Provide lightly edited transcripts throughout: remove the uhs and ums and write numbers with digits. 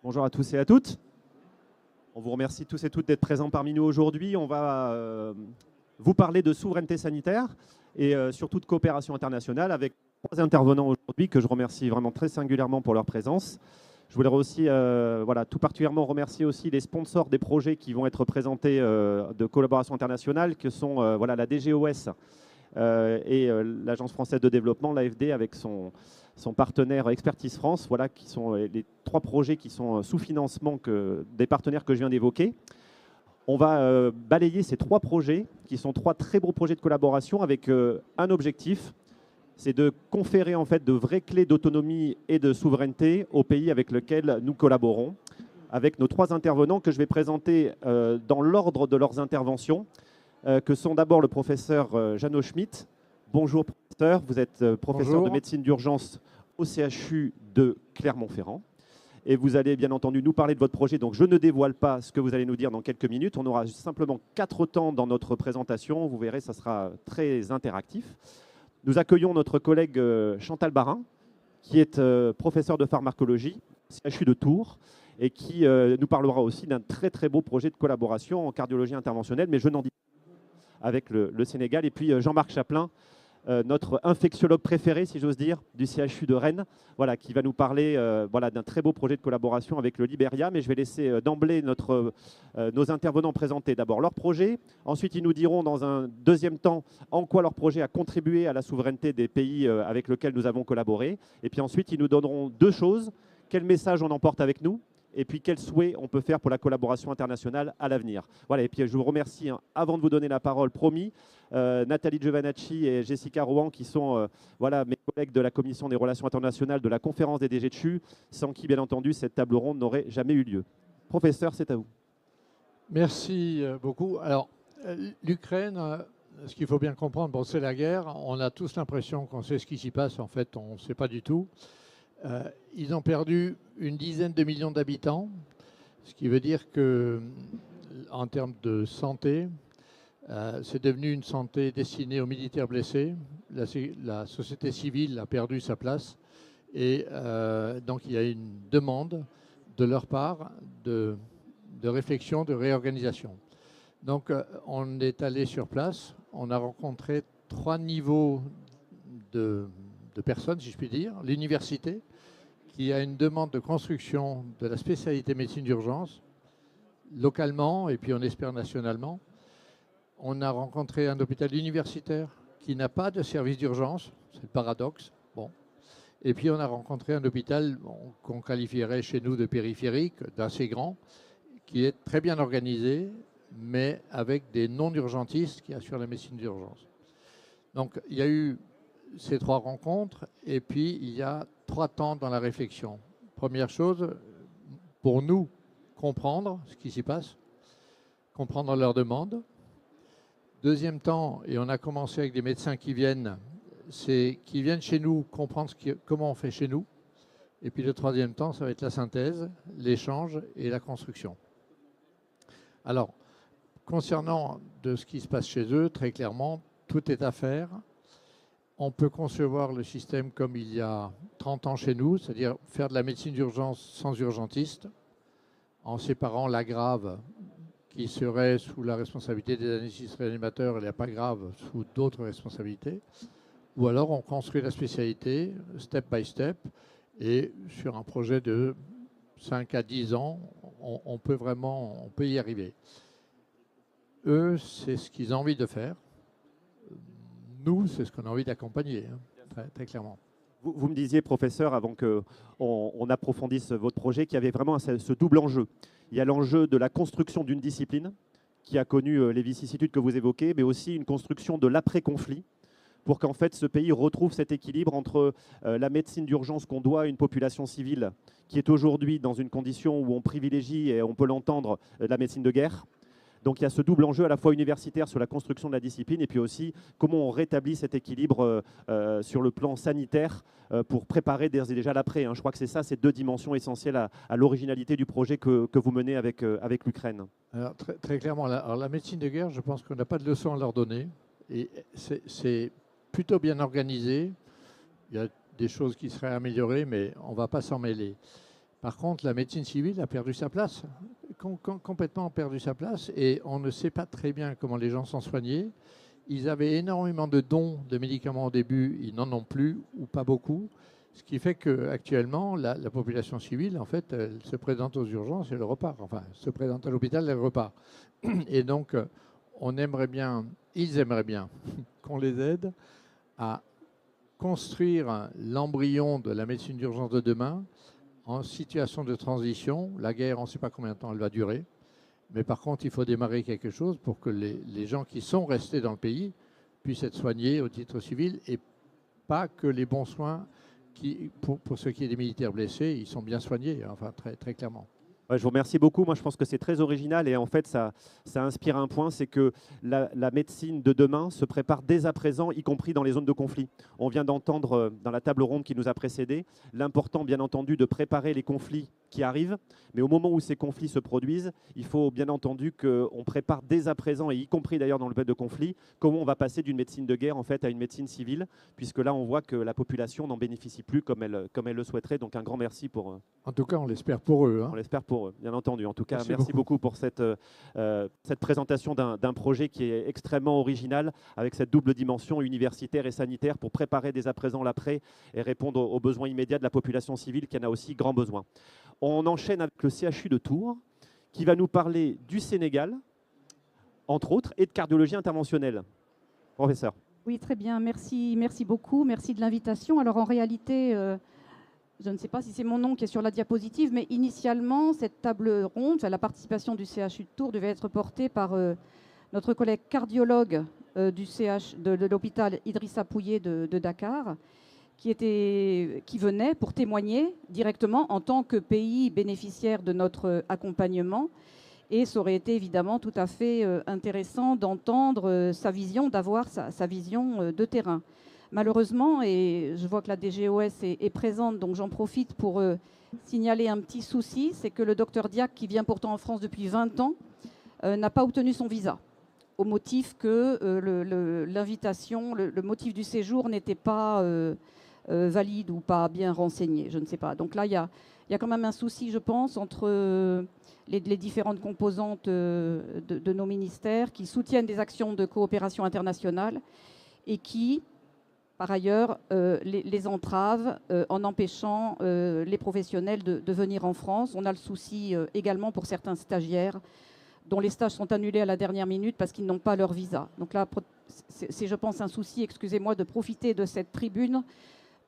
Bonjour à tous et à toutes. On vous remercie tous et toutes d'être présents parmi nous aujourd'hui. On va vous parler de souveraineté sanitaire et surtout de coopération internationale avec trois intervenants aujourd'hui que je remercie vraiment très singulièrement pour leur présence. Je voudrais aussi tout particulièrement remercier aussi les sponsors des projets qui vont être présentés de collaboration internationale, que sont la DGOS et l'Agence française de développement, l'AFD, avec son partenaire Expertise France, voilà, qui sont les trois projets qui sont sous financement des partenaires que je viens d'évoquer. On va balayer ces trois projets, qui sont trois très beaux projets de collaboration, avec un objectif, c'est de conférer en fait de vraies clés d'autonomie et de souveraineté aux pays avec lesquels nous collaborons, avec nos trois intervenants que je vais présenter dans l'ordre de leurs interventions, que sont d'abord le professeur Jeannot Schmitt. Bonjour professeur, vous êtes professeur de médecine d'urgence au CHU de Clermont-Ferrand. Et vous allez bien entendu nous parler de votre projet, donc je ne dévoile pas ce que vous allez nous dire dans quelques minutes. On aura simplement 4 temps dans notre présentation, vous verrez, ça sera très interactif. Nous accueillons notre collègue Chantal Barin, qui est professeur de pharmacologie au CHU de Tours, et qui nous parlera aussi d'un très très beau projet de collaboration en cardiologie interventionnelle, mais je n'en dis pas, avec le Sénégal. Et puis Jean-Marc Chaplin, notre infectiologue préféré, si j'ose dire, du CHU de Rennes, voilà, qui va nous parler d'un très beau projet de collaboration avec le Liberia. Mais je vais laisser d'emblée nos intervenants présenter d'abord leur projet. Ensuite, ils nous diront dans un deuxième temps en quoi leur projet a contribué à la souveraineté des pays avec lesquels nous avons collaboré. Et puis ensuite, ils nous donneront deux choses. Quel message on emporte avec nous ? Et puis quels souhaits on peut faire pour la collaboration internationale à l'avenir. Voilà, et puis je vous remercie, avant de vous donner la parole, promis, Nathalie Giovanacci et Jessica Rouen, qui sont mes collègues de la Commission des relations internationales de la conférence des DG de CHU, sans qui, bien entendu, cette table ronde n'aurait jamais eu lieu. Professeur, c'est à vous. Merci beaucoup. Alors, l'Ukraine, ce qu'il faut bien comprendre, bon, c'est la guerre. On a tous l'impression qu'on sait ce qui s'y passe. En fait, on ne sait pas du tout. Ils ont perdu une dizaine de millions d'habitants, ce qui veut dire que, en termes de santé, c'est devenu une santé destinée aux militaires blessés. La société civile a perdu sa place et donc il y a une demande de leur part de réflexion, de réorganisation. Donc on est allé sur place, on a rencontré 3 niveaux de personnes, si je puis dire. L'université, qui a une demande de construction de la spécialité médecine d'urgence, localement et puis on espère nationalement. On a rencontré un hôpital universitaire qui n'a pas de service d'urgence, c'est le paradoxe. Bon. Et puis on a rencontré un hôpital qu'on qualifierait chez nous de périphérique, d'assez grand, qui est très bien organisé, mais avec des non-urgentistes qui assurent la médecine d'urgence. Donc il y a eu ces 3 rencontres, et puis il y a 3 temps dans la réflexion. Première chose, pour nous, comprendre ce qui s'y passe, comprendre leurs demandes. Deuxième temps, et on a commencé avec des médecins qui viennent chez nous, comprendre comment on fait chez nous. Et puis le troisième temps, ça va être la synthèse, l'échange et la construction. Alors, concernant de ce qui se passe chez eux, très clairement, tout est à faire. On peut concevoir le système comme il y a 30 ans chez nous, c'est-à-dire faire de la médecine d'urgence sans urgentiste, en séparant la grave qui serait sous la responsabilité des anesthésistes réanimateurs et la pas grave sous d'autres responsabilités. Ou alors on construit la spécialité step by step et sur un projet de 5 à 10 ans, on peut y arriver. Eux, c'est ce qu'ils ont envie de faire. Nous, c'est ce qu'on a envie d'accompagner, hein, très clairement. Vous me disiez, professeur, avant qu'on approfondisse votre projet, qu'il y avait vraiment ce double enjeu. Il y a l'enjeu de la construction d'une discipline qui a connu les vicissitudes que vous évoquez, mais aussi une construction de l'après-conflit pour qu'en fait ce pays retrouve cet équilibre entre la médecine d'urgence qu'on doit à une population civile qui est aujourd'hui dans une condition où on privilégie, et on peut l'entendre, la médecine de guerre. Donc il y a ce double enjeu à la fois universitaire sur la construction de la discipline et puis aussi comment on rétablit cet équilibre sur le plan sanitaire pour préparer d'ores et déjà l'après. Je crois que c'est ça, ces 2 dimensions essentielles à l'originalité du projet que vous menez avec l'Ukraine. Alors, très clairement, la médecine de guerre, je pense qu'on n'a pas de leçon à leur donner. Et c'est plutôt bien organisé. Il y a des choses qui seraient améliorées, mais on ne va pas s'en mêler. Par contre, la médecine civile a perdu sa place, complètement perdu sa place, et on ne sait pas très bien comment les gens sont soignés. Ils avaient énormément de dons de médicaments au début, ils n'en ont plus, ou pas beaucoup. Ce qui fait qu'actuellement, la population civile, en fait, elle se présente aux urgences et elle repart. Enfin, se présente à l'hôpital et elle repart. Et donc, ils aimeraient bien qu'on les aide à construire l'embryon de la médecine d'urgence de demain en situation de transition. La guerre, on ne sait pas combien de temps elle va durer. Mais par contre, il faut démarrer quelque chose pour que les gens qui sont restés dans le pays puissent être soignés au titre civil et pas que les bons soins. Pour ce qui est des militaires blessés, ils sont bien soignés, enfin très, très clairement. Ouais, je vous remercie beaucoup. Moi, je pense que c'est très original et en fait, ça inspire un point, c'est que la médecine de demain se prépare dès à présent, y compris dans les zones de conflit. On vient d'entendre dans la table ronde qui nous a précédés l'important, bien entendu, de préparer les conflits qui arrivent. Mais au moment où ces conflits se produisent, il faut bien entendu qu'on prépare dès à présent, et y compris d'ailleurs dans le cadre de conflits, comment on va passer d'une médecine de guerre en fait, à une médecine civile, puisque là, on voit que la population n'en bénéficie plus comme elle le souhaiterait. Donc un grand merci pour... En tout cas, on l'espère pour eux. On l'espère pour eux, bien entendu. En tout cas, merci beaucoup pour cette présentation d'un projet qui est extrêmement original, avec cette double dimension universitaire et sanitaire pour préparer dès à présent l'après et répondre aux besoins immédiats de la population civile qui en a aussi grand besoin. On enchaîne avec le CHU de Tours, qui va nous parler du Sénégal, entre autres, et de cardiologie interventionnelle. Professeur. Oui, très bien. Merci beaucoup. Merci de l'invitation. Alors, en réalité, je ne sais pas si c'est mon nom qui est sur la diapositive, mais initialement, cette table ronde, la participation du CHU de Tours devait être portée par notre collègue cardiologue de l'hôpital Idrissa Pouillet de Dakar, qui venait pour témoigner directement en tant que pays bénéficiaire de notre accompagnement. Et ça aurait été évidemment tout à fait intéressant d'entendre sa vision, d'avoir sa vision de terrain. Malheureusement, et je vois que la DGOS est présente, donc j'en profite pour signaler un petit souci, c'est que le docteur Diac, qui vient pourtant en France depuis 20 ans, n'a pas obtenu son visa, au motif que l'invitation, le motif du séjour n'était pas valide ou pas bien renseigné, je ne sais pas. Donc là, il y a quand même un souci, je pense, entre les différentes composantes de nos ministères qui soutiennent des actions de coopération internationale et qui, par ailleurs, les entravent en empêchant les professionnels de venir en France. On a le souci également pour certains stagiaires dont les stages sont annulés à la dernière minute parce qu'ils n'ont pas leur visa. Donc là, c'est, je pense, un souci, excusez-moi, de profiter de cette tribune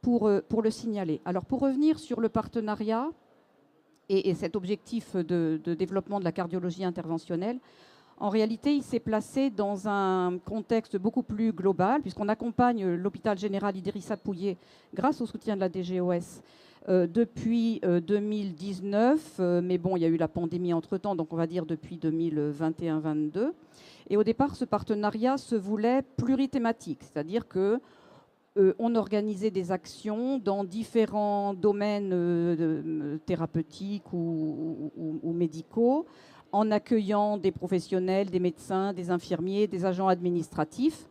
pour le signaler. Alors, pour revenir sur le partenariat et cet objectif de développement de la cardiologie interventionnelle, en réalité, il s'est placé dans un contexte beaucoup plus global, puisqu'on accompagne l'hôpital général Idrissa Pouillet grâce au soutien de la DGOS depuis 2019. Mais bon, il y a eu la pandémie entre-temps, donc on va dire depuis 2021-22. Et au départ, ce partenariat se voulait plurithématique, c'est-à-dire que on organisait des actions dans différents domaines thérapeutiques ou médicaux, en accueillant des professionnels, des médecins, des infirmiers, des agents administratifs.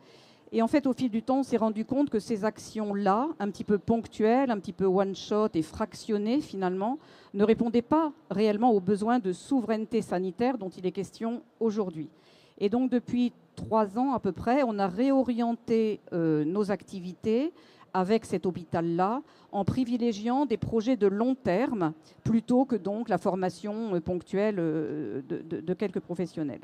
Et en fait, au fil du temps, on s'est rendu compte que ces actions-là, un petit peu ponctuelles, un petit peu one-shot et fractionnées finalement, ne répondaient pas réellement aux besoins de souveraineté sanitaire dont il est question aujourd'hui. Et donc, depuis 3 ans à peu près, on a réorienté nos activités avec cet hôpital-là, en privilégiant des projets de long terme, plutôt que donc la formation ponctuelle de quelques professionnels.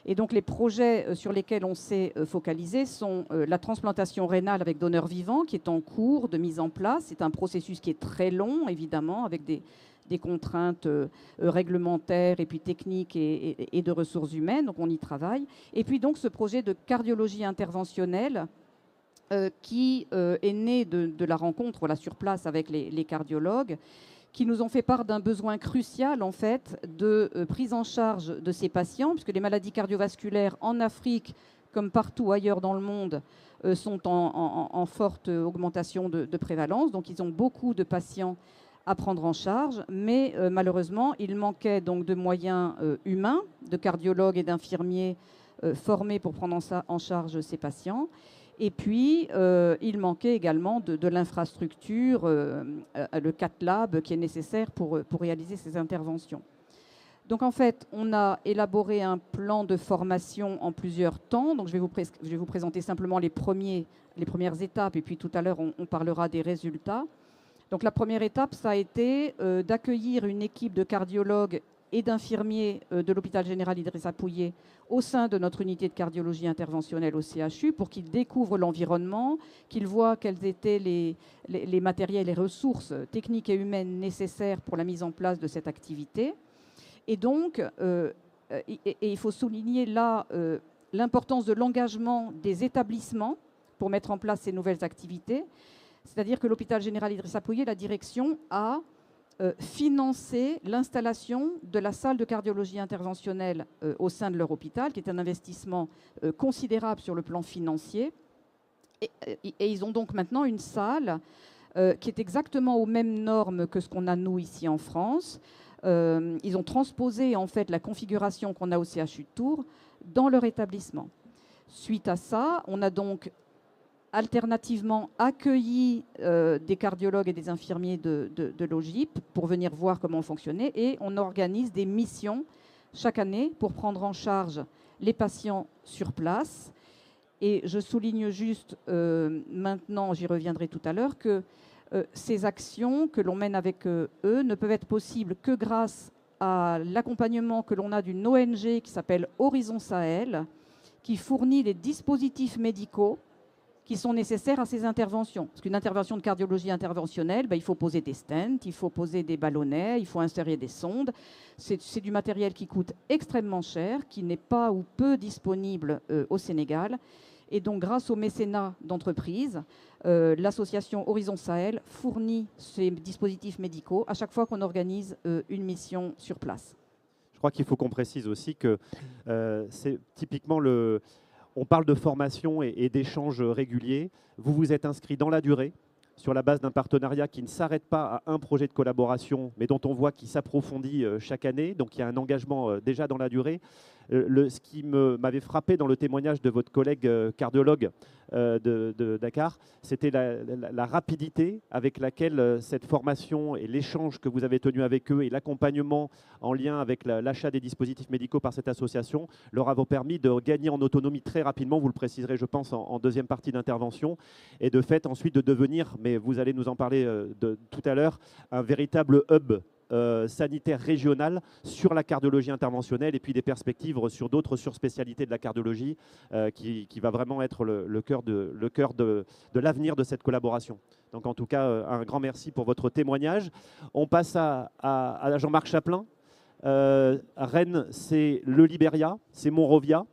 Et donc les projets sur lesquels on s'est focalisé sont la transplantation rénale avec donneur vivant, qui est en cours de mise en place. C'est un processus qui est très long, évidemment, avec des contraintes réglementaires et puis techniques et de ressources humaines, donc on y travaille. Et puis donc ce projet de cardiologie interventionnelle, qui est né de la rencontre sur place avec les cardiologues, qui nous ont fait part d'un besoin crucial en fait de prise en charge de ces patients, puisque les maladies cardiovasculaires en Afrique, comme partout ailleurs dans le monde, sont en forte augmentation de prévalence. Donc ils ont beaucoup de patients à prendre en charge, mais malheureusement, il manquait donc de moyens humains, de cardiologues et d'infirmiers formés pour prendre en charge ces patients. Et puis, il manquait également de l'infrastructure, le Cath Lab qui est nécessaire pour réaliser ces interventions. Donc en fait, on a élaboré un plan de formation en plusieurs temps. Donc je vais vous présenter simplement les premières étapes et puis tout à l'heure, on parlera des résultats. Donc la première étape, ça a été d'accueillir une équipe de cardiologues et d'infirmiers de l'hôpital général Idrissa Pouillet au sein de notre unité de cardiologie interventionnelle au CHU pour qu'ils découvrent l'environnement, qu'ils voient quels étaient les matériels et ressources techniques et humaines nécessaires pour la mise en place de cette activité. Et donc, il faut souligner là l'importance de l'engagement des établissements pour mettre en place ces nouvelles activités. C'est-à-dire que l'hôpital général Idrissa Pouillet, la direction, a financé l'installation de la salle de cardiologie interventionnelle au sein de leur hôpital, qui est un investissement considérable sur le plan financier. Et ils ont donc maintenant une salle qui est exactement aux mêmes normes que ce qu'on a nous ici en France. Ils ont transposé en fait la configuration qu'on a au CHU de Tours dans leur établissement. Suite à ça, on a donc alternativement accueilli des cardiologues et des infirmiers de l'OGIP pour venir voir comment fonctionnait, et on organise des missions chaque année pour prendre en charge les patients sur place. Et je souligne juste maintenant, j'y reviendrai tout à l'heure, que ces actions que l'on mène avec eux ne peuvent être possibles que grâce à l'accompagnement que l'on a d'une ONG qui s'appelle Horizon Sahel, qui fournit les dispositifs médicaux qui sont nécessaires à ces interventions. Parce qu'une intervention de cardiologie interventionnelle, il faut poser des stents, il faut poser des ballonnets, il faut insérer des sondes. C'est du matériel qui coûte extrêmement cher, qui n'est pas ou peu disponible au Sénégal. Et donc, grâce au mécénat d'entreprises, l'association Horizon Sahel fournit ces dispositifs médicaux à chaque fois qu'on organise une mission sur place. Je crois qu'il faut qu'on précise aussi que c'est typiquement on parle de formation et d'échanges réguliers. Vous vous êtes inscrit dans la durée sur la base d'un partenariat qui ne s'arrête pas à un projet de collaboration, mais dont on voit qu'il s'approfondit chaque année. Donc il y a un engagement déjà dans la durée. Ce qui m'avait frappé dans le témoignage de votre collègue cardiologue de Dakar, c'était la rapidité avec laquelle cette formation et l'échange que vous avez tenu avec eux et l'accompagnement en lien avec l'achat des dispositifs médicaux par cette association leur avons permis de gagner en autonomie très rapidement, vous le préciserez je pense en deuxième partie d'intervention, et de fait ensuite de devenir, mais vous allez nous en parler tout à l'heure, un véritable hub sanitaire régional sur la cardiologie interventionnelle, et puis des perspectives sur d'autres surspécialités de la cardiologie qui va vraiment être le cœur de l'avenir de cette collaboration. Donc en tout cas, un grand merci pour votre témoignage. On passe à Jean-Marc Chaplin. Rennes, c'est le Liberia, c'est Monrovia.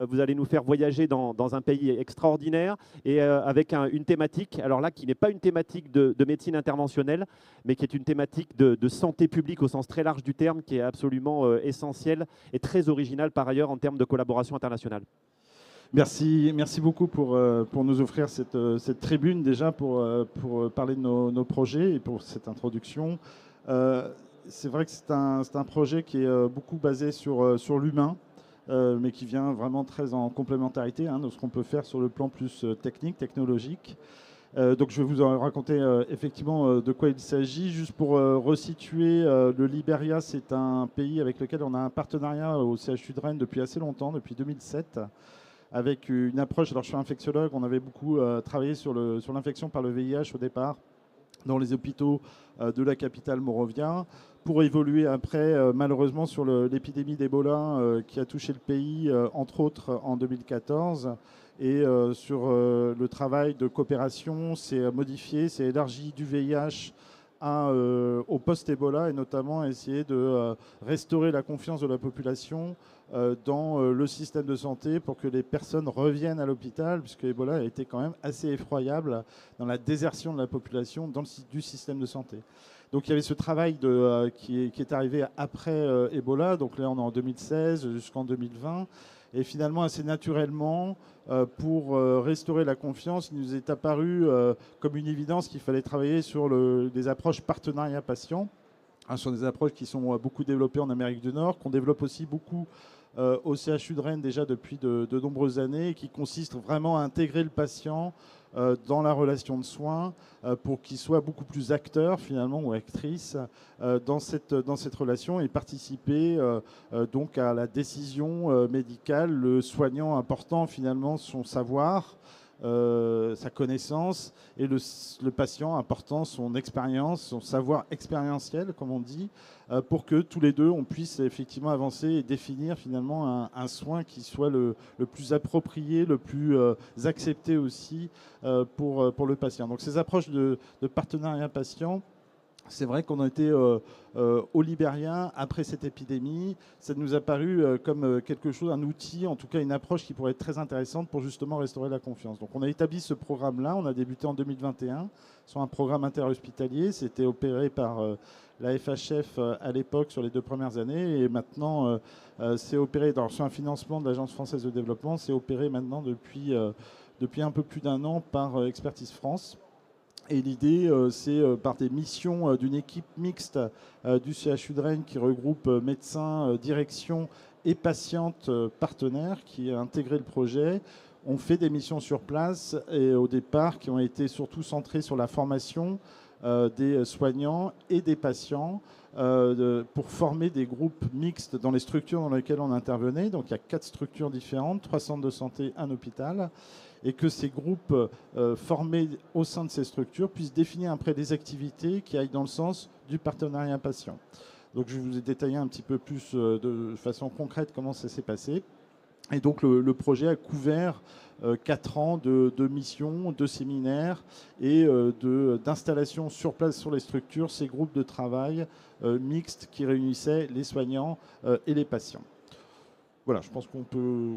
Vous allez nous faire voyager dans un pays extraordinaire et avec une thématique, alors là, qui n'est pas une thématique de médecine interventionnelle, mais qui est une thématique de santé publique au sens très large du terme, qui est absolument essentielle et très originale par ailleurs en termes de collaboration internationale. Merci beaucoup pour nous offrir cette tribune déjà pour parler de nos projets et pour cette introduction. C'est vrai que c'est un projet qui est beaucoup basé sur l'humain. Mais qui vient vraiment très en complémentarité de ce qu'on peut faire sur le plan plus technique, technologique. Donc je vais vous en raconter effectivement de quoi il s'agit. Juste pour resituer, le Liberia, c'est un pays avec lequel on a un partenariat au CHU de Rennes depuis assez longtemps, depuis 2007, avec une approche, alors je suis infectiologue, on avait beaucoup travaillé sur l'infection par le VIH au départ, dans les hôpitaux de la capitale Monrovia, pour évoluer après, malheureusement, sur l'épidémie d'Ebola qui a touché le pays, entre autres, en 2014. Et sur le travail de coopération, c'est modifié, c'est élargi du VIH au post-Ebola, et notamment essayer de restaurer la confiance de la population dans le système de santé pour que les personnes reviennent à l'hôpital, puisque Ebola a été quand même assez effroyable dans la désertion de la population du système de santé. Donc il y avait ce travail qui est arrivé après Ebola, donc là on est en 2016 jusqu'en 2020, et finalement assez naturellement, pour restaurer la confiance, il nous est apparu comme une évidence qu'il fallait travailler sur des approches partenariat patient. Ce sont des approches qui sont beaucoup développées en Amérique du Nord, qu'on développe aussi beaucoup au CHU de Rennes déjà depuis de nombreuses années, et qui consistent vraiment à intégrer le patient dans la relation de soins pour qu'il soit beaucoup plus acteur finalement ou actrice dans cette relation et participer donc à la décision médicale, le soignant important finalement son savoir, sa connaissance, et le patient apportant son expérience, son savoir expérientiel, comme on dit, pour que tous les deux, on puisse effectivement avancer et définir finalement un soin qui soit le plus approprié, le plus accepté aussi pour le patient. Donc ces approches de partenariat patient, c'est vrai qu'on a été au Libéria après cette épidémie. Ça nous a paru comme quelque chose, un outil, en tout cas une approche qui pourrait être très intéressante pour justement restaurer la confiance. Donc on a établi ce programme-là, on a débuté en 2021 sur un programme interhospitalier. C'était opéré par la FHF à l'époque sur les 2 premières années, et maintenant c'est opéré sur un financement de l'Agence française de développement. C'est opéré maintenant depuis un peu plus d'1 an par Expertise France. Et l'idée, c'est par des missions d'une équipe mixte du CHU de Rennes qui regroupe médecins, direction et patientes partenaires qui a intégré le projet. On fait des missions sur place, et au départ qui ont été surtout centrées sur la formation des soignants et des patients pour former des groupes mixtes dans les structures dans lesquelles on intervenait. Donc il y a 4 structures différentes, 3 centres de santé, un hôpital, et que ces groupes formés au sein de ces structures puissent définir après des activités qui aillent dans le sens du partenariat patient. Donc je vous ai détaillé un petit peu plus de façon concrète comment ça s'est passé. Et donc le projet a couvert 4 ans de missions, de séminaires et d'installation sur place sur les structures, ces groupes de travail mixtes qui réunissaient les soignants et les patients. Voilà, je pense qu'on peut...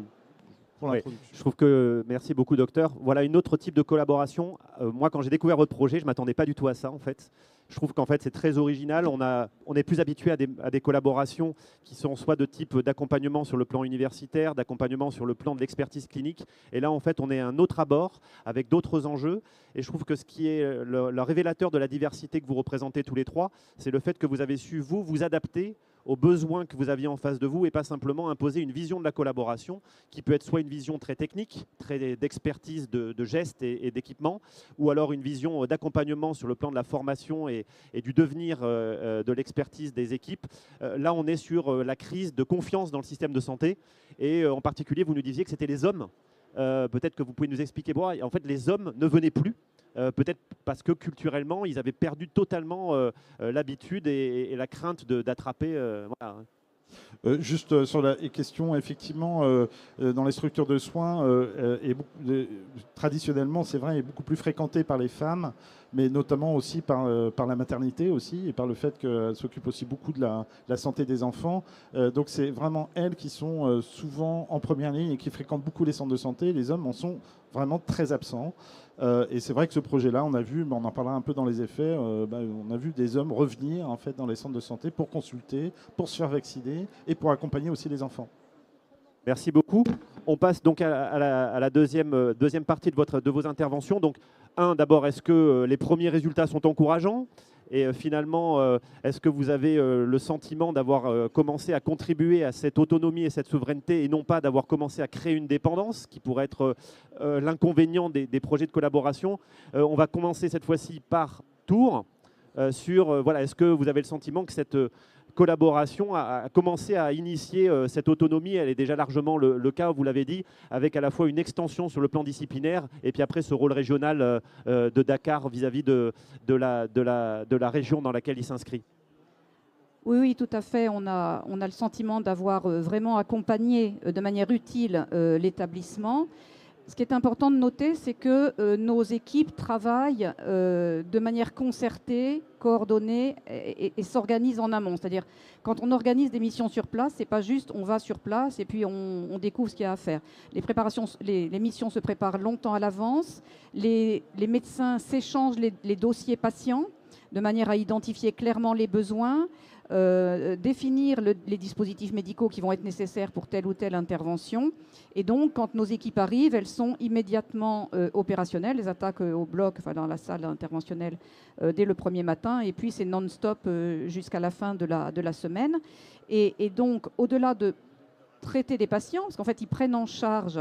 Oui, je trouve que, merci beaucoup docteur. Voilà une autre type de collaboration. Moi, quand j'ai découvert votre projet, je ne m'attendais pas du tout à ça en fait. Je trouve qu'en fait c'est très original. On est plus habitué à des collaborations qui sont soit de type d'accompagnement sur le plan universitaire, d'accompagnement sur le plan de l'expertise clinique. Et là en fait on est à un autre abord avec d'autres enjeux. Et je trouve que ce qui est le révélateur de la diversité que vous représentez tous les trois, c'est le fait que vous avez su vous adapter aux besoins que vous aviez en face de vous et pas simplement imposer une vision de la collaboration qui peut être soit une vision très technique, très d'expertise de gestes et d'équipement, ou alors une vision d'accompagnement sur le plan de la formation et du devenir de l'expertise des équipes. Là, on est sur la crise de confiance dans le système de santé et en particulier, vous nous disiez que c'était les hommes. Peut-être que vous pouvez nous expliquer. Bon, en fait, les hommes ne venaient plus. Peut-être parce que culturellement, ils avaient perdu totalement l'habitude et la crainte d'attraper. Voilà. Juste sur la question, effectivement, dans les structures de soins, traditionnellement, c'est vrai, est beaucoup plus fréquentée par les femmes, mais notamment aussi par la maternité aussi, et par le fait qu'elle s'occupe aussi beaucoup de la santé des enfants. Donc c'est vraiment elles qui sont souvent en première ligne et qui fréquentent beaucoup les centres de santé. Les hommes en sont vraiment très absents. Et c'est vrai que ce projet-là, on a vu, on en parlera un peu dans les effets, on a vu des hommes revenir en fait dans les centres de santé pour consulter, pour se faire vacciner et pour accompagner aussi les enfants. Merci beaucoup. On passe donc à la deuxième partie de vos interventions. Donc, d'abord, est-ce que les premiers résultats sont encourageants ? Et finalement, est-ce que vous avez le sentiment d'avoir commencé à contribuer à cette autonomie et cette souveraineté et non pas d'avoir commencé à créer une dépendance qui pourrait être l'inconvénient des projets de collaboration ? On va commencer cette fois-ci par tour sur, voilà, est-ce que vous avez le sentiment que cette collaboration a commencé à initier cette autonomie? Elle est déjà largement le cas, vous l'avez dit, avec à la fois une extension sur le plan disciplinaire et puis après ce rôle régional de Dakar vis-à-vis de la région dans laquelle il s'inscrit. Oui, tout à fait. On a le sentiment d'avoir vraiment accompagné de manière utile l'établissement. Ce qui est important de noter, c'est que nos équipes travaillent de manière concertée, coordonnée et s'organisent en amont. C'est-à-dire, quand on organise des missions sur place, c'est pas juste on va sur place et puis on découvre ce qu'il y a à faire. Les missions se préparent longtemps à l'avance. Les médecins s'échangent les dossiers patients de manière à identifier clairement les besoins. définir les dispositifs médicaux qui vont être nécessaires pour telle ou telle intervention. Et donc, quand nos équipes arrivent, elles sont immédiatement opérationnelles. Les attaques au bloc, enfin dans la salle interventionnelle, dès le premier matin. Et puis, c'est non-stop jusqu'à la fin de la semaine. Et donc, au-delà de traiter des patients, parce qu'en fait, ils prennent en charge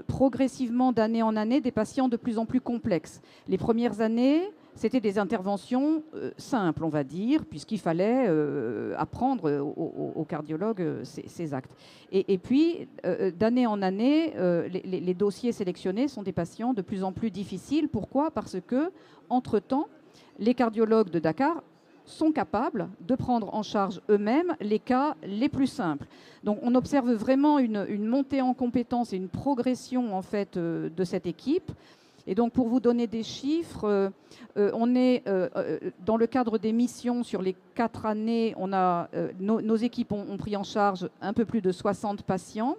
progressivement, d'année en année, des patients de plus en plus complexes. Les premières années, c'était des interventions simples, on va dire, puisqu'il fallait apprendre aux cardiologues ces actes. Et puis, d'année en année, les dossiers sélectionnés sont des patients de plus en plus difficiles. Pourquoi ? Parce que, entre-temps, les cardiologues de Dakar sont capables de prendre en charge eux-mêmes les cas les plus simples. Donc on observe vraiment une montée en compétences et une progression en fait de cette équipe. Et donc pour vous donner des chiffres, on est dans le cadre des missions sur les 4 années, nos équipes ont pris en charge un peu plus de 60 patients.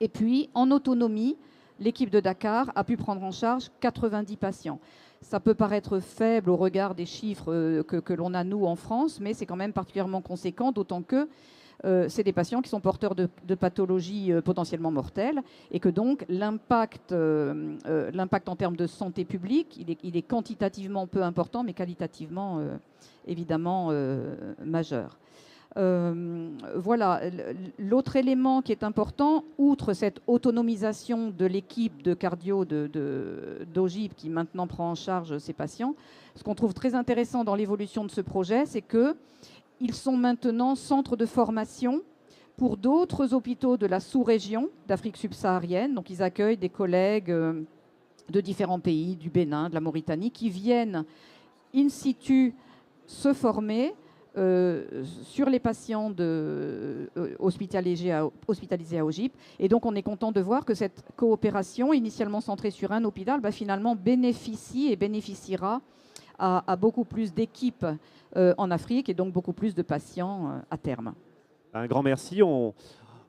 Et puis en autonomie, l'équipe de Dakar a pu prendre en charge 90 patients. Ça peut paraître faible au regard des chiffres que l'on a, nous, en France, mais c'est quand même particulièrement conséquent, d'autant que c'est des patients qui sont porteurs de pathologies potentiellement mortelles et que donc l'impact en termes de santé publique, il est quantitativement peu important, mais qualitativement, évidemment, majeur. Voilà, l'autre élément qui est important, outre cette autonomisation de l'équipe de cardio d'OGIP qui maintenant prend en charge ces patients, ce qu'on trouve très intéressant dans l'évolution de ce projet, c'est qu'ils sont maintenant centres de formation pour d'autres hôpitaux de la sous-région d'Afrique subsaharienne. Donc ils accueillent des collègues de différents pays, du Bénin, de la Mauritanie, qui viennent in situ se former sur les patients hospitalisés à OGIP. Et donc, on est content de voir que cette coopération, initialement centrée sur un hôpital, finalement bénéficie et bénéficiera à beaucoup plus d'équipes en Afrique et donc beaucoup plus de patients à terme. Un grand merci.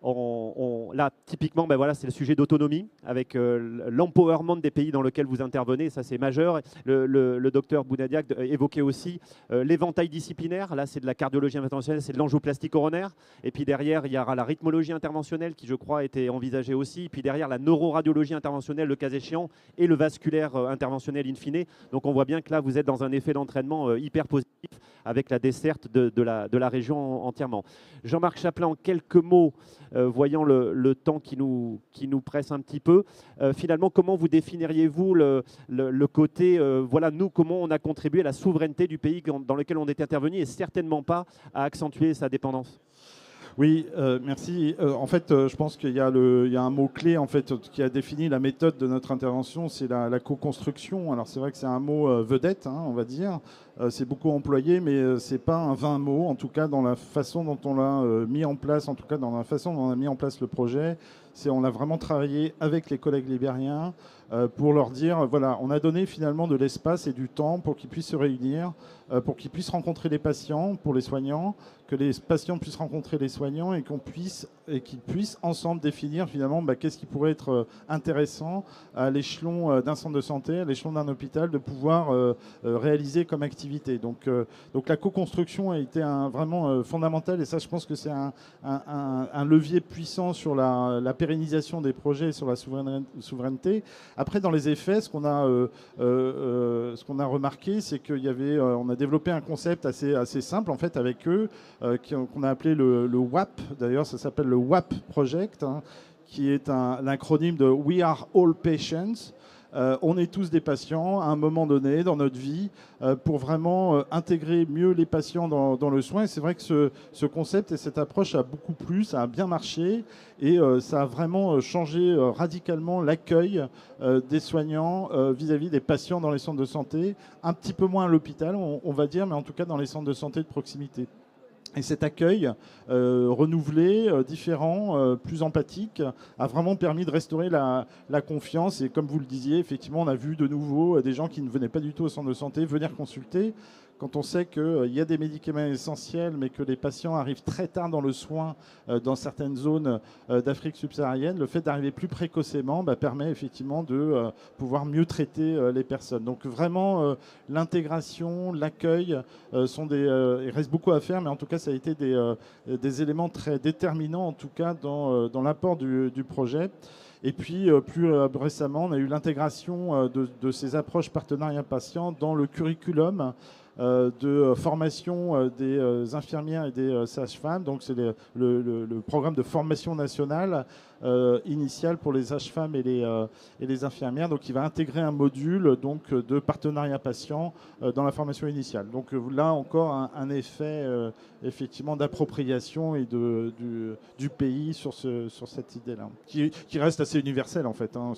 Là, typiquement, voilà, c'est le sujet d'autonomie avec l'empowerment des pays dans lesquels vous intervenez. Ça, c'est majeur. Le docteur Bounadiak évoquait aussi l'éventail disciplinaire. Là, c'est de la cardiologie interventionnelle, c'est de l'angioplastie coronaire. Et puis derrière, il y aura la rythmologie interventionnelle qui, je crois, était envisagée aussi. Et puis derrière, la neuroradiologie interventionnelle, le cas échéant, et le vasculaire interventionnel in fine. Donc, on voit bien que là, vous êtes dans un effet d'entraînement hyper positif avec la desserte de la région entièrement. Jean-Marc Chaplin, en quelques mots, voyant le temps qui nous presse un petit peu, finalement, comment vous définiriez-vous le côté, voilà, nous, comment on a contribué à la souveraineté du pays dans lequel on est intervenu et certainement pas à accentuer sa dépendance? Oui, merci. En fait, je pense qu'il y a un mot-clé en fait, qui a défini la méthode de notre intervention, c'est la co-construction. Alors c'est vrai que c'est un mot vedette, on va dire. C'est beaucoup employé, mais ce n'est pas un vain mot, en tout cas dans la façon dont on l'a mis en place, en tout cas dans la façon dont on a mis en place le projet. On a vraiment travaillé avec les collègues libériens pour leur dire, voilà, on a donné finalement de l'espace et du temps pour qu'ils puissent se réunir, pour qu'ils puissent rencontrer les patients, pour les soignants, que les patients puissent rencontrer les soignants et qu'ils puissent ensemble définir finalement qu'est-ce qui pourrait être intéressant à l'échelon d'un centre de santé, à l'échelon d'un hôpital, de pouvoir réaliser comme activité. Donc la co-construction a été vraiment fondamentale et ça, je pense que c'est un levier puissant sur la pérennisation des projets et sur la souveraineté. Après, dans les effets, ce qu'on a remarqué, c'est on a développé un concept assez simple en fait avec eux, qu'on a appelé le WAP. D'ailleurs, ça s'appelle le WAP Project, qui est l'acronyme de We Are All Patients. On est tous des patients à un moment donné dans notre vie pour vraiment intégrer mieux les patients dans le soin. Et c'est vrai que ce concept et cette approche a beaucoup plu, ça a bien marché et ça a vraiment changé radicalement l'accueil des soignants vis-à-vis des patients dans les centres de santé. Un petit peu moins à l'hôpital, on va dire, mais en tout cas dans les centres de santé de proximité. Et cet accueil renouvelé, différent, plus empathique, a vraiment permis de restaurer la confiance. Et comme vous le disiez, effectivement, on a vu de nouveau des gens qui ne venaient pas du tout au centre de santé venir consulter. quand on sait qu'il y a des médicaments essentiels, mais que les patients arrivent très tard dans le soin dans certaines zones d'Afrique subsaharienne, le fait d'arriver plus précocement permet effectivement de pouvoir mieux traiter les personnes. Donc vraiment, l'intégration, l'accueil, il reste beaucoup à faire, mais en tout cas, ça a été des éléments très déterminants, en tout cas, dans l'apport du projet. Et puis, plus récemment, on a eu l'intégration de ces approches partenariat patient dans le curriculum de formation des infirmières et des sages-femmes. Donc, c'est le programme de formation nationale initial pour les sages-femmes et les infirmières. Donc, il va intégrer un module donc, de partenariat patient dans la formation initiale. Donc, là encore, un effet effectivement d'appropriation et du pays sur cette idée-là, qui reste assez universelle en fait. Hein.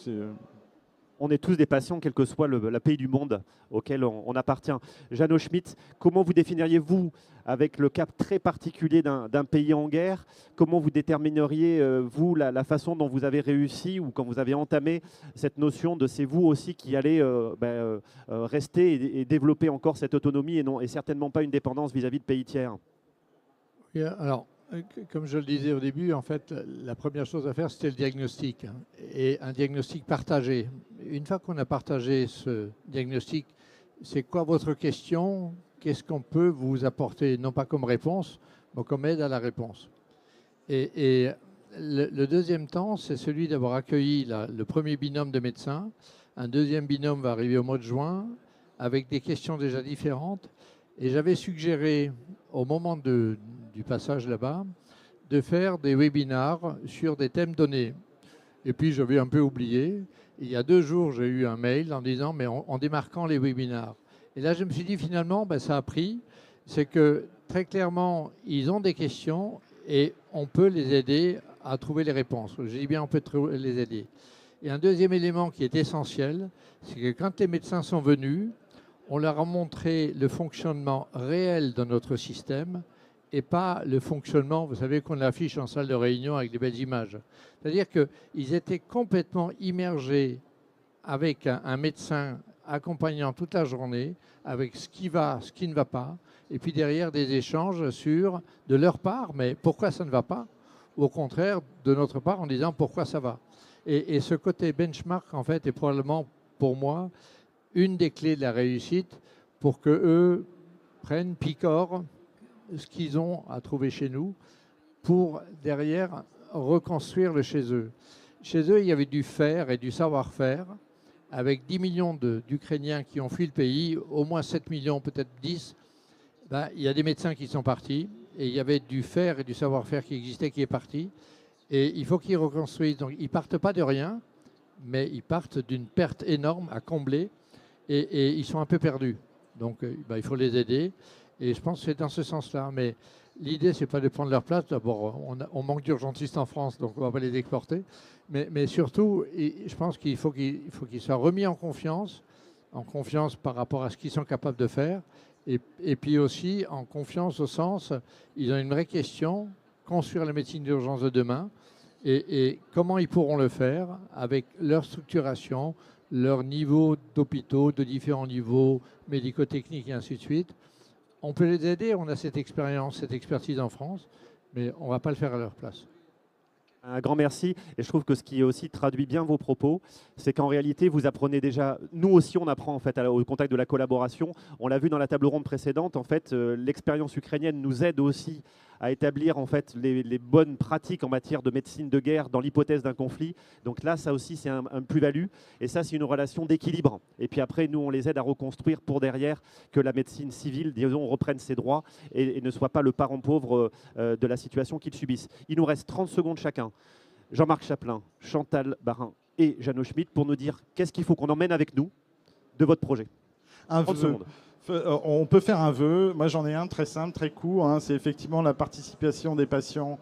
On est tous des patients, quel que soit le pays du monde auquel on appartient. Jeannot Schmitt, comment vous définiriez-vous, avec le cap très particulier d'un pays en guerre, comment vous détermineriez, vous, la façon dont vous avez réussi ou quand vous avez entamé cette notion de c'est vous aussi qui allez rester et développer encore cette autonomie et certainement pas une dépendance vis-à-vis de pays tiers? Oui, alors, comme je le disais au début, en fait, la première chose à faire, c'était le diagnostic, hein, et un diagnostic partagé. Une fois qu'on a partagé ce diagnostic, c'est quoi votre question? Qu'est-ce qu'on peut vous apporter, non pas comme réponse, mais comme aide à la réponse? Et le deuxième temps, c'est celui d'avoir accueilli le premier binôme de médecins. Un deuxième binôme va arriver au mois de juin, avec des questions déjà différentes. Et j'avais suggéré, au moment du passage là-bas, de faire des webinars sur des thèmes donnés. Et puis, j'avais un peu oublié. Il y a 2 jours, j'ai eu un mail en disant, mais en démarquant les webinars. Et là, je me suis dit, finalement, ça a pris. C'est que, très clairement, ils ont des questions et on peut les aider à trouver les réponses. Je dis bien, on peut les aider. Et un deuxième élément qui est essentiel, c'est que quand les médecins sont venus, on leur a montré le fonctionnement réel de notre système et pas le fonctionnement, vous savez, qu'on affiche en salle de réunion avec des belles images. C'est-à-dire qu'ils étaient complètement immergés avec un médecin accompagnant toute la journée, avec ce qui va, ce qui ne va pas, et puis derrière des échanges sur, de leur part, mais pourquoi ça ne va pas, ou au contraire, de notre part, en disant pourquoi ça va. Et ce côté benchmark, en fait, est probablement, pour moi, une des clés de la réussite pour qu'eux prennent, picorent ce qu'ils ont à trouver chez nous pour, derrière, reconstruire le chez eux. Chez eux, il y avait du faire et du savoir-faire. Avec 10 millions d'Ukrainiens qui ont fui le pays, au moins 7 millions, peut-être 10, il y a des médecins qui sont partis et il y avait du faire et du savoir-faire qui existait, qui est parti. Et il faut qu'ils reconstruisent. Donc, ils ne partent pas de rien, mais ils partent d'une perte énorme à combler et ils sont un peu perdus. Donc, il faut les aider. Et je pense que c'est dans ce sens-là. Mais l'idée, ce n'est pas de prendre leur place. D'abord, on manque d'urgentistes en France, donc on ne va pas les exporter. Mais surtout, je pense qu'il faut qu'ils soient remis en confiance par rapport à ce qu'ils sont capables de faire. Et puis aussi en confiance au sens, ils ont une vraie question, construire la médecine d'urgence de demain. Et comment ils pourront le faire avec leur structuration, leur niveau d'hôpitaux, de différents niveaux médico-techniques et ainsi de suite. On peut les aider, on a cette expérience, cette expertise en France, mais on ne va pas le faire à leur place. Un grand merci. Et je trouve que ce qui aussi traduit bien vos propos, c'est qu'en réalité, vous apprenez déjà, nous aussi on apprend en fait au contact de la collaboration. On l'a vu dans la table ronde précédente, en fait, l'expérience ukrainienne nous aide aussi à établir en fait les bonnes pratiques en matière de médecine de guerre dans l'hypothèse d'un conflit. Donc là, ça aussi, c'est un plus-value. Et ça, c'est une relation d'équilibre. Et puis après, nous, on les aide à reconstruire pour derrière que la médecine civile, disons, reprenne ses droits et ne soit pas le parent pauvre de la situation qu'ils subissent. Il nous reste 30 secondes chacun. Jean-Marc Chaplin, Chantal Barin et Jeannot Schmitt pour nous dire qu'est-ce qu'il faut qu'on emmène avec nous de votre projet. 30 secondes. On peut faire un vœu. Moi, j'en ai un très simple, très court. Hein. C'est effectivement la participation des patients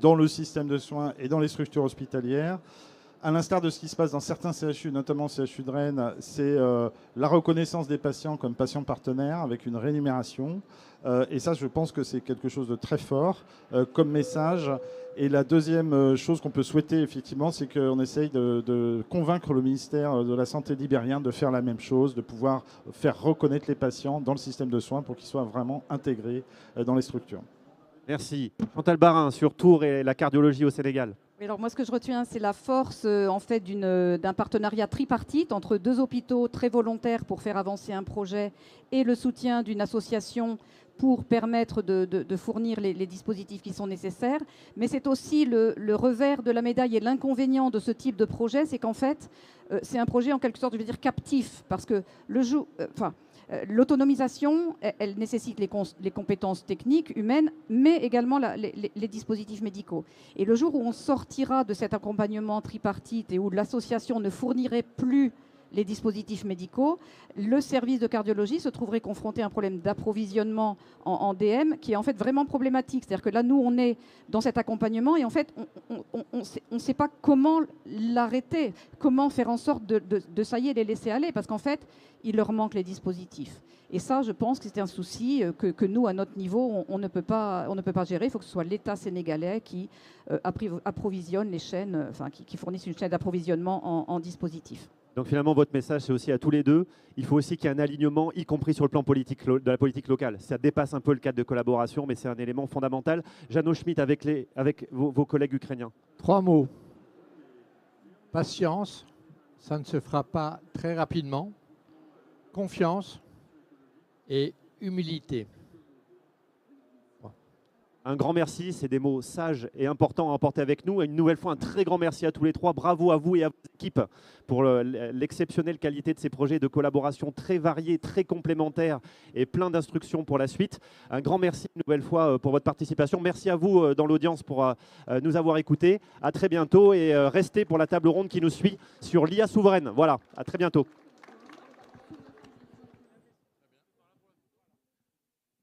dans le système de soins et dans les structures hospitalières, À l'instar de ce qui se passe dans certains CHU, notamment le CHU de Rennes, c'est la reconnaissance des patients comme patients partenaires avec une rémunération. Et ça, je pense que c'est quelque chose de très fort comme message. Et la deuxième chose qu'on peut souhaiter, effectivement, c'est qu'on essaye de convaincre le ministère de la Santé libérien de faire la même chose, de pouvoir faire reconnaître les patients dans le système de soins pour qu'ils soient vraiment intégrés dans les structures. Merci. Chantal Barin, sur Tours et la cardiologie au Sénégal. Oui, alors moi, ce que je retiens, c'est la force en fait d'un partenariat tripartite entre deux hôpitaux très volontaires pour faire avancer un projet et le soutien d'une association pour permettre de fournir les dispositifs qui sont nécessaires. Mais c'est aussi le revers de la médaille et l'inconvénient de ce type de projet, c'est qu'en fait, c'est un projet en quelque sorte, je veux dire, captif, parce que l'autonomisation, elle nécessite les compétences techniques, humaines, mais également les dispositifs médicaux. Et le jour où on sortira de cet accompagnement tripartite et où l'association ne fournirait plus les dispositifs médicaux, le service de cardiologie se trouverait confronté à un problème d'approvisionnement en DM qui est en fait vraiment problématique. C'est-à-dire que là, nous, on est dans cet accompagnement et en fait, on ne sait pas comment l'arrêter, comment faire en sorte de ça y est, les laisser aller, parce qu'en fait, il leur manque les dispositifs. Et ça, je pense que c'est un souci que nous, à notre niveau, on ne peut pas gérer. Il faut que ce soit l'État sénégalais qui approvisionne les chaînes, qui fournisse une chaîne d'approvisionnement en dispositifs. Donc finalement, votre message, c'est aussi à tous les deux, il faut aussi qu'il y ait un alignement, y compris sur le plan politique, de la politique locale. Ça dépasse un peu le cadre de collaboration, mais c'est un élément fondamental. Jano Schmidt, avec vos collègues ukrainiens. 3 mots. Patience, ça ne se fera pas très rapidement. Confiance et humilité. Un grand merci, c'est des mots sages et importants à emporter avec nous. Et une nouvelle fois, un très grand merci à tous les trois. Bravo à vous et à vos équipes pour l'exceptionnelle qualité de ces projets de collaboration très variés, très complémentaires et plein d'instructions pour la suite. Un grand merci une nouvelle fois pour votre participation. Merci à vous dans l'audience pour nous avoir écoutés. À très bientôt et restez pour la table ronde qui nous suit sur l'IA souveraine. Voilà, à très bientôt.